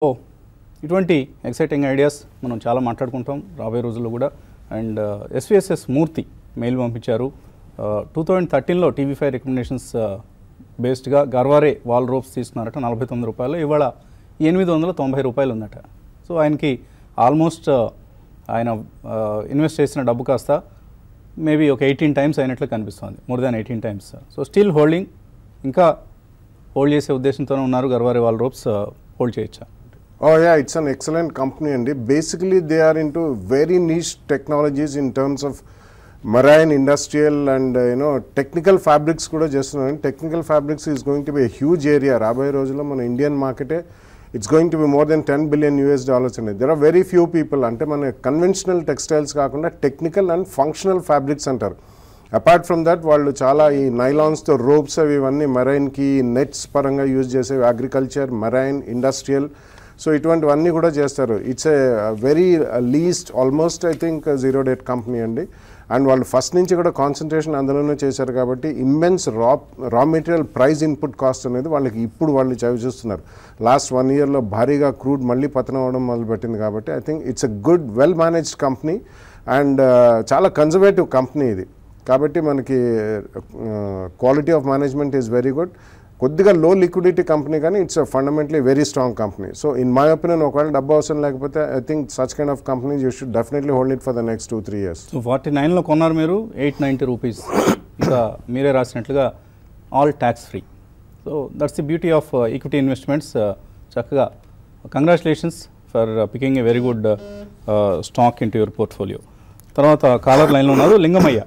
ఇటువంటి exciting ideas మనం చాలా మాట్లాడుకుంటాం రాబోయే రోజుల్లో కూడా. అండ్ ఎస్విఎస్ఎస్ మూర్తి మెయిల్ పంపించారు. 2013లో టీవీ5 రికమెండేషన్స్ బేస్డ్గా గర్వారే వాల్ రోప్స్ తీసుకున్నారట 49 రూపాయలు, ఇవాళ 890 రూపాయలు ఉందట. సో ఆయనకి ఆల్మోస్ట్ ఆయన ఇన్వెస్ట్ చేసిన డబ్బు కాస్త మేబీ ఒక 18 టైమ్స్ అయినట్లు కనిపిస్తుంది, more than 18 times. So still holding, ఇంకా హోల్డ్ చేసే ఉద్దేశంతోనే ఉన్నారు. గర్వారే వాల్ రోప్స్ హోల్డ్ చేయొచ్చా? Oh yeah, it's an excellent company and basically they are into very niche technologies in terms of marine, industrial and technical fabrics kuda chestunnaaru. Technical fabrics is going to be a huge area. Raboye rojulo mana Indian market it's going to be more than $10 billion andi. There are very few people ante mana conventional textiles kaakunda technical and functional fabrics antaru. Apart from that వాళ్ళు చాలా ఈ నైలాన్స్తో ropes అవి ఇవన్నీ మెరైన్కి nets పరంగా use చేసేవి, agriculture, marine, industrial, so ఇటువంటివన్నీ కూడా చేస్తారు. It's a very least almost I think 0 date company అండి. అండ్ వాళ్ళు ఫస్ట్ నుంచి కూడా కాన్సన్ట్రేషన్ అందులోనే చేశారు కాబట్టి immense raw material price input cost అనేది వాళ్ళకి ఇప్పుడు వాళ్ళు చూస్తున్నారు. లాస్ట్ 1 yearలో భారీగా క్రూడ్ మళ్ళీ పతనం అవ్వడం మొదలుపెట్టింది కాబట్టి I think it's a good well managed company and చాలా కన్జర్వేటివ్ కంపెనీ ఇది. కాబట్టి మనకి quality of management is very good. కొద్దిగా లో లిక్విడిటీ కంపెనీ కానీ it's fundamentally very strong company. So in my opinion ఒకవేళ డబ్బు అవసరం లేకపోతే I think such kind of companies you should definitely hold it for the next 2-3 years. So 49లో కొన్నారు మీరు, 890 rupees, ఇంకా మీరే రాసినట్లుగా all tax free. So that's the beauty of equity investments. చక్కగా congratulations for picking a very good stock in to your portfolio. తర్వాత caller లైన్లో ఉన్నారు లింగమయ్య.